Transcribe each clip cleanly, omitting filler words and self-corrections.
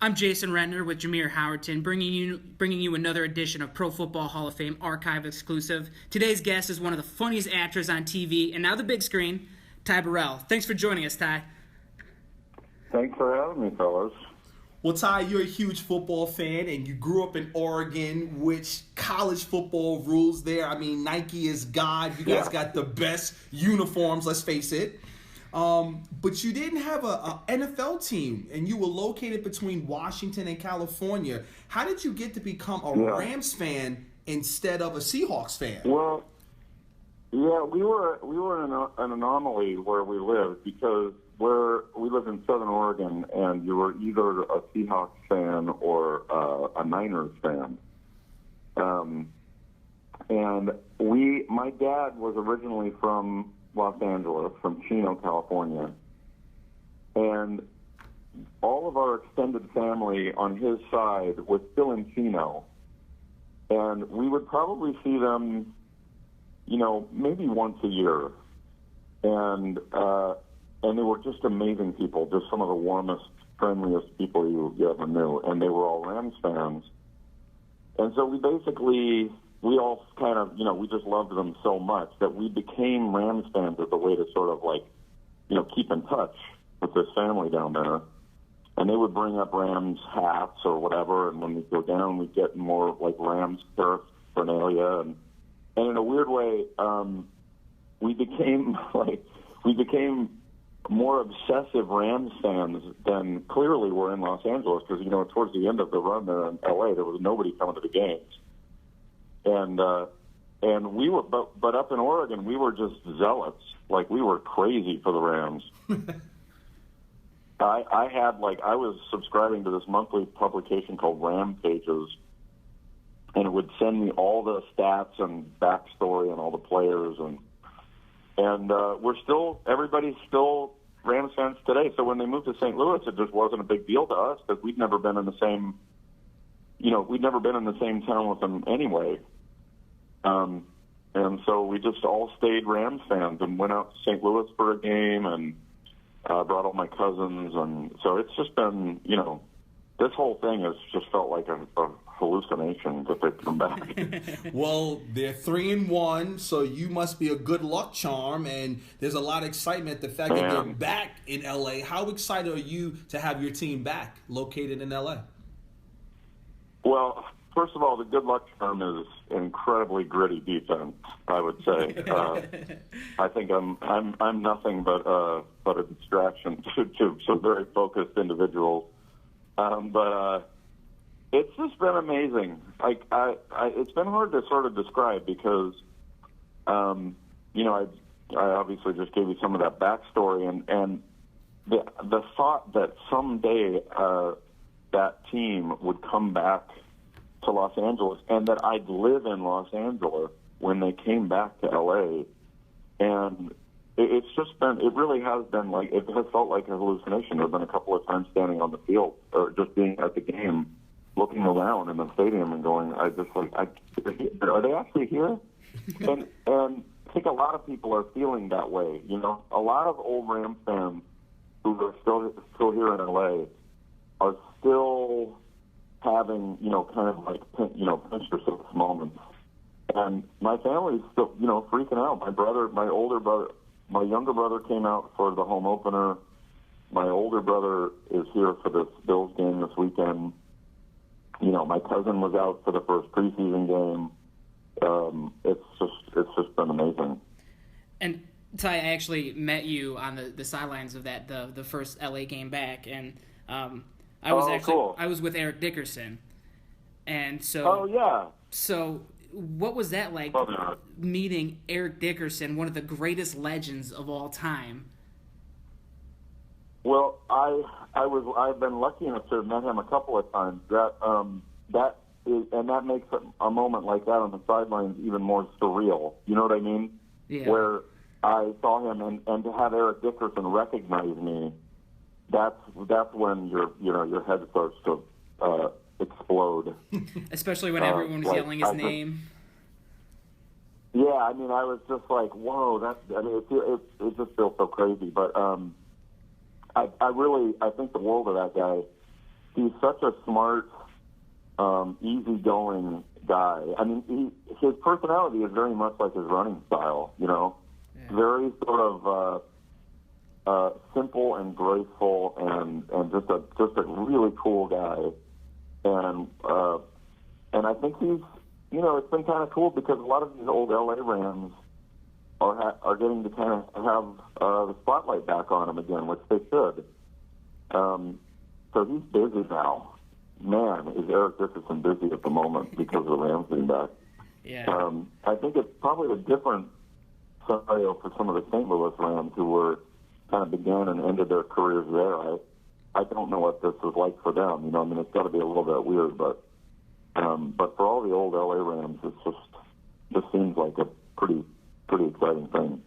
I'm Jason Rentner with Jamir Howerton, bringing you another edition of Pro Football Hall of Fame Archive exclusive. Today's guest is one of the funniest actors on TV and now the big screen, Ty Burrell. Thanks for joining us, Ty. Thanks for having me, fellas. Well, Ty, you're a huge football fan, and you grew up in Oregon, which college football rules there. I mean, Nike is God. You guys got the best uniforms, let's face it. But you didn't have a NFL team, and you were located between Washington and California. How did you get to become a Rams fan instead of a Seahawks fan? Well, we were an anomaly where we lived because we lived in Southern Oregon, and you were either a Seahawks fan or a Niners fan. And my dad was originally from Los Angeles, from Chino, California. And all of our extended family on his side was still in Chino. And we would probably see them, maybe once a year. And they were just amazing people, just some of the warmest, friendliest people you ever knew. And they were all Rams fans. And so we all kind of, we just loved them so much that we became Rams fans as a way to sort of keep in touch with this family down there. And they would bring up Rams hats or whatever, and when we go down, we'd get more like Rams paraphernalia. And in a weird way, we became more obsessive Rams fans than clearly were in Los Angeles because, towards the end of the run there in L.A., there was nobody coming to the games. And we were, but up in Oregon, we were just zealots. Like, we were crazy for the Rams. I was subscribing to this monthly publication called Ram Pages, and it would send me all the stats and backstory and all the players, and everybody's still Rams fans today. So when they moved to St. Louis, it just wasn't a big deal to us because we'd never been in the same town with them anyway. And so we just all stayed Rams fans and went out to St. Louis for a game and brought all my cousins. And so it's just been, this whole thing has just felt like a hallucination that they've come back. Well, they're 3-1, so you must be a good luck charm, and there's a lot of excitement the fact that they're back in L.A. How excited are you to have your team back located in L.A.? Well, first of all, the good luck charm is incredibly gritty defense, I would say. I think I'm nothing but a distraction to some very focused individuals. But it's just been amazing. It's been hard to sort of describe because, I obviously just gave you some of that backstory, and the thought that someday that team would come back to Los Angeles and that I'd live in Los Angeles when they came back to L.A. And it really has been it has felt like a hallucination. There have been a couple of times standing on the field or just being at the game, looking around in the stadium and going, are they actually here? and I think a lot of people are feeling that way. A lot of old Rams fans who are still here in L.A. are still having, kind of like, pinch yourself moments. And my family's still, freaking out. My younger brother came out for the home opener. My older brother is here for this Bills game this weekend. My cousin was out for the first preseason game. It's just been amazing. And Ty, I actually met you on the sidelines of the first LA game back, and I was with Eric Dickerson, and so. Oh yeah. So what was that like, meeting Eric Dickerson, one of the greatest legends of all time? Well, I've been lucky enough to have met him a couple of times. That makes a moment like that on the sidelines even more surreal. You know what I mean? Yeah. Where I saw him and to have Eric Dickerson recognize me, that's when your head starts to explode. Especially when everyone was yelling his name. Yeah, I mean, I was just like, whoa, it just feels so crazy. But I think the world of that guy. he's such a smart, easygoing guy. I mean, his personality is very much like his running style, you know? Yeah. Very sort of simple and graceful and just a really cool guy. And I think he's, you know, it's been kind of cool because a lot of these old LA Rams are getting to kind of have the spotlight back on him again, which they should. So he's busy now. Man, is Eric Dickerson busy at the moment because of the Rams being back. Yeah. I think it's probably a different scenario for some of the St. Louis Rams who were kind of began and ended their careers there. I don't know what this is like for them. You know, I mean, it's got to be a little bit weird, but for all the old LA Rams, it's just seems like a pretty exciting thing.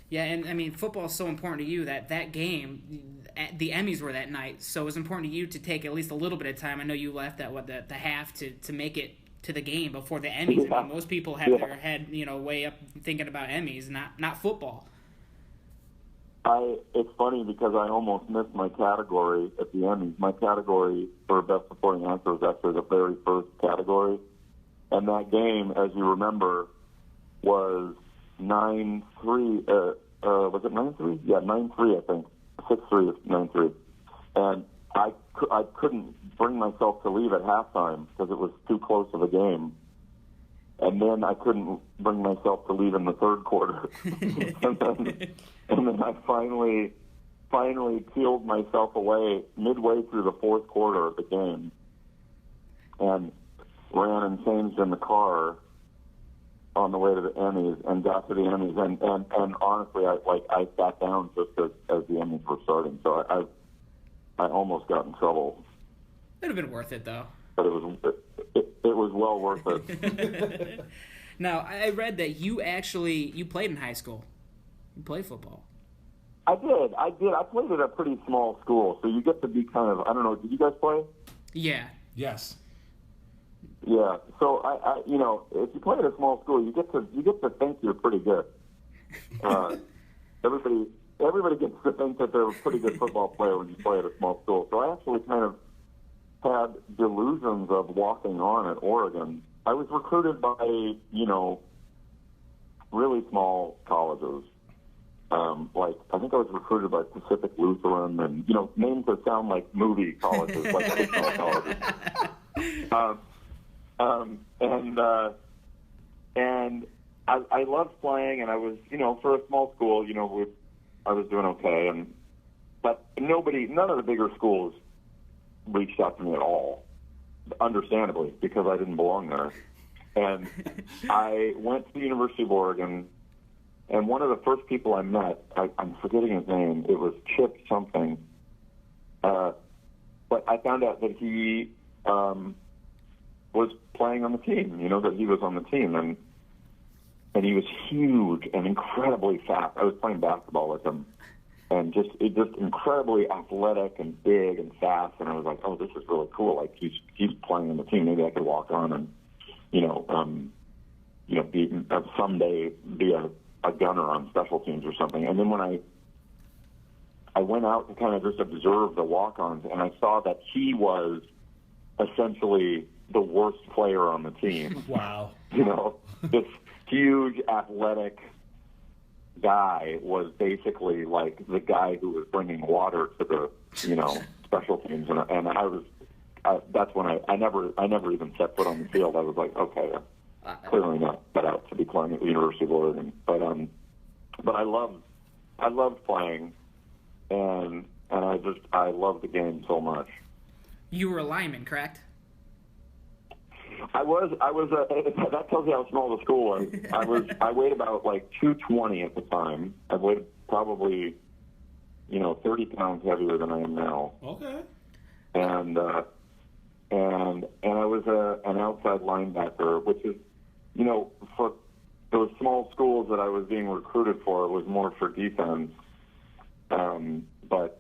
Yeah, and I mean, football is so important to you that game, the Emmys were that night, so it was important to you to take at least a little bit of time. I know you left at the half to make it to the game before the Emmys. Yeah. I mean, most people have their head, you know, way up thinking about Emmys, not football. It's funny because I almost missed my category at the Emmys. My category for Best Supporting Actor was actually the very first category. And that game, as you remember, was 9-3. Was it 9-3? Yeah, 9-3, I think. 6-3, 9-3. And I couldn't bring myself to leave at halftime because it was too close of a game. And then I couldn't bring myself to leave in the third quarter. and then I finally peeled myself away midway through the fourth quarter of the game and ran and changed in the car on the way to the Emmys and got to the Emmys. And honestly, I sat down just as the Emmys were starting. So I almost got in trouble. It would have been worth it, though. But it was well worth it. Now, I read that you played in high school. You played football. I did. I played at a pretty small school, so you get to be kind of, I don't know, did you guys play? Yeah. Yes. Yeah. So I you know, if you play at a small school, you get to think you're pretty good. Everybody gets to think that they're a pretty good football player when you play at a small school. So I actually kind of had delusions of walking on at Oregon. I was recruited by, you know, really small colleges. Like, I think I was recruited by Pacific Lutheran and, you know, names that sound like movie colleges, like really small colleges. And I loved playing, and I was, you know, for a small school, you know, I was doing okay. But none of the bigger schools reached out to me at all, understandably, because I didn't belong there. And I went to the University of Oregon, and one of the first people I met, I'm forgetting his name, it was Chip something, but I found out that he was playing on the team, you know, that he was on the team, and he was huge and incredibly fast. I was playing basketball with him. And just incredibly athletic and big and fast, and I was like, oh, this is really cool. Like he's playing on the team. Maybe I could walk on and, someday be a gunner on special teams or something. And then when I went out to kind of just observe the walk-ons, and I saw that he was essentially the worst player on the team. Wow. You know, this huge athletic guy was basically like the guy who was bringing water to the, you know, special teams, and that's when I never even set foot on the field. I was like, okay, clearly not cut out to be playing at the University of Oregon, but I loved playing, and I loved the game so much. You were a lineman, correct? I was. That tells you how small the school was. I weighed about like 220 at the time. I weighed probably, 30 pounds heavier than I am now. Okay. And I was an outside linebacker, which is, for those small schools that I was being recruited for, it was more for defense. But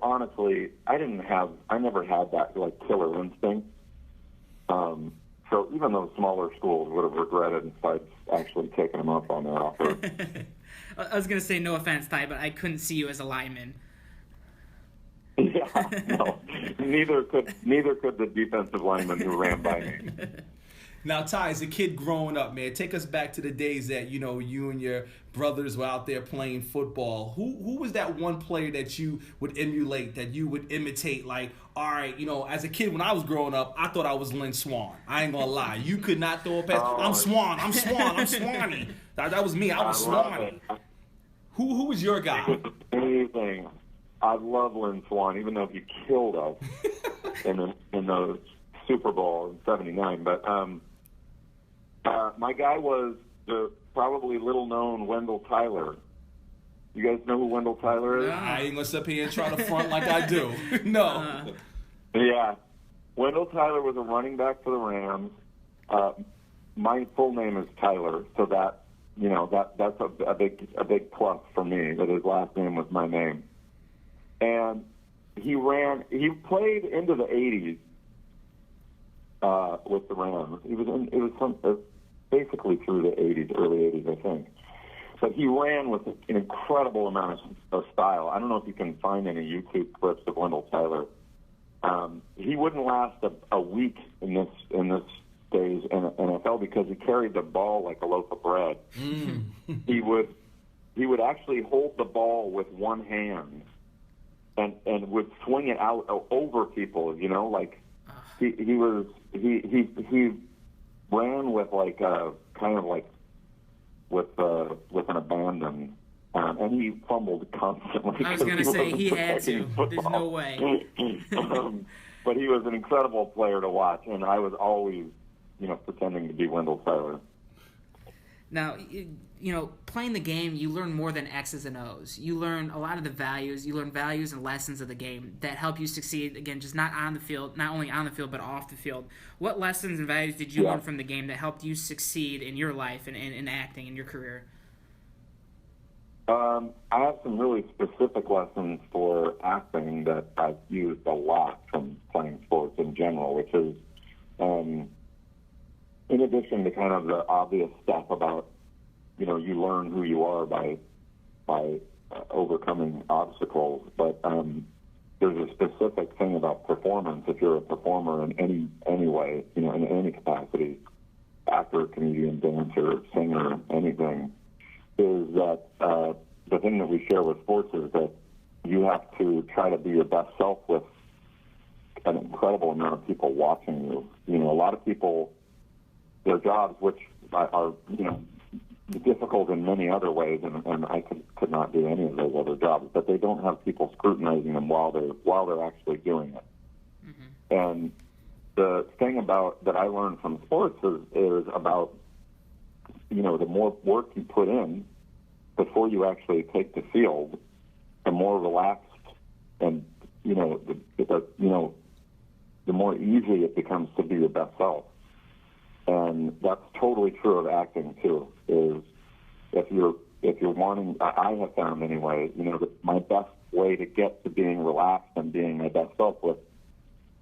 honestly, I never had that like killer instinct. So even those smaller schools would have regretted if I'd actually taken them up on their offer. I was going to say no offense, Ty, but I couldn't see you as a lineman. Yeah, no, neither could the defensive lineman who ran by me. Now, Ty, as a kid growing up, man, take us back to the days that, you know, you and your brothers were out there playing football. Who was that one player that you would emulate, that you would imitate? Like, all right, you know, as a kid when I was growing up, I thought I was Lynn Swann. I ain't gonna lie. You could not throw a pass. I'm Swanny. That was me. I was Swanny. Who was your guy? Anything. I love Lynn Swann, even though he killed us in the Super Bowl in '79. But my guy was the probably little-known Wendell Tyler. You guys know who Wendell Tyler is? Nah, I ain't gonna sit up here and try to front like I do. No. Yeah. Wendell Tyler was a running back for the Rams. My full name is Tyler, so that, you know, that's a big plus for me that his last name was my name. And he played into the 80s with the Rams. Basically through the 80s, early 80s, I think. But he ran with an incredible amount of style. I don't know if you can find any YouTube clips of Wendell Tyler. He wouldn't last a week in this days in NFL because he carried the ball like a loaf of bread. He would actually hold the ball with one hand and would swing it out over people. You know, like he ran with like a kind of like with an abandon, and he fumbled constantly. I was going to say he had to. Football. There's no way. But he was an incredible player to watch, and I was always, you know, pretending to be Wendell Tyler. Now, you know, playing the game, you learn more than X's and O's. You learn a lot of the values. You learn values and lessons of the game that help you succeed, again, just not only on the field, but off the field. What lessons and values did you learn from the game that helped you succeed in your life and in acting, in your career? I have some really specific lessons for acting that I've used a lot from playing sports in general, which is, in addition to kind of the obvious stuff about, you know, you learn who you are by overcoming obstacles, but there's a specific thing about performance. If you're a performer in any way, you know, in any capacity, actor, comedian, dancer, singer, anything, is that the thing that we share with sports is that you have to try to be your best self with an incredible amount of people watching you. You know, a lot of people, their jobs, which are, you know, difficult in many other ways, and I could not do any of those other jobs, but they don't have people scrutinizing them while they're actually doing it. Mm-hmm. And the thing about that I learned from sports is about, you know, the more work you put in before you actually take the field, the more relaxed and, you know, the more easy it becomes to be your best self. And that's totally true of acting too. Is if you're wanting, I have found anyway, you know, that my best way to get to being relaxed and being my best self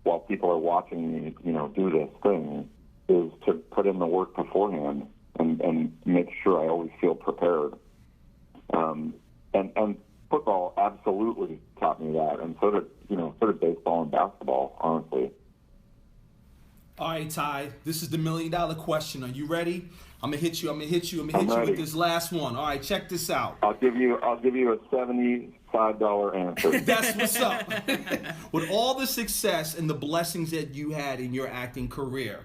while people are watching me, you know, do this thing, is to put in the work beforehand and make sure I always feel prepared. And football absolutely taught me that, and so did baseball and basketball, honestly. All right, Ty, this is the $1 million question. Are you ready? I'm gonna hit you with this last one. All right, check this out. I'll give you a $75 answer. That's what's up. With all the success and the blessings that you had in your acting career,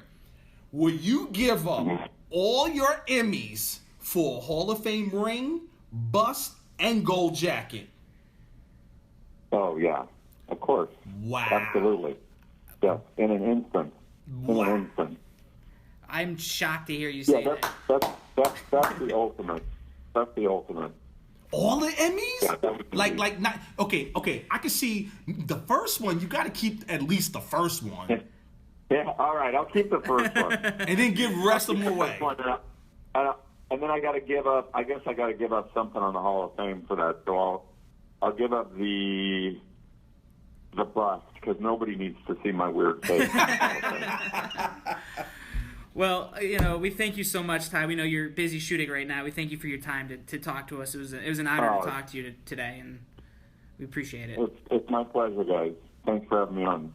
will you give up all your Emmys for a Hall of Fame ring, bust, and gold jacket? Oh yeah, of course. Wow. Absolutely. Yes, in an instant. Wow. I'm shocked to hear you say that. That's the ultimate. That's the ultimate. All the Emmys? Yeah, like not okay. I can see the first one. You got to keep at least the first one. Yeah. All right. I'll keep the first one, and then give the rest of them away. And then I got to give up. I guess I got to give up something on the Hall of Fame for that. So I'll give up the bust, because nobody needs to see my weird face. Well, you know, we thank you so much, Ty. We know you're busy shooting right now. We thank you for your time to talk to us. It was an honor to talk to you today, and We appreciate it. It's my pleasure, guys. Thanks for having me on.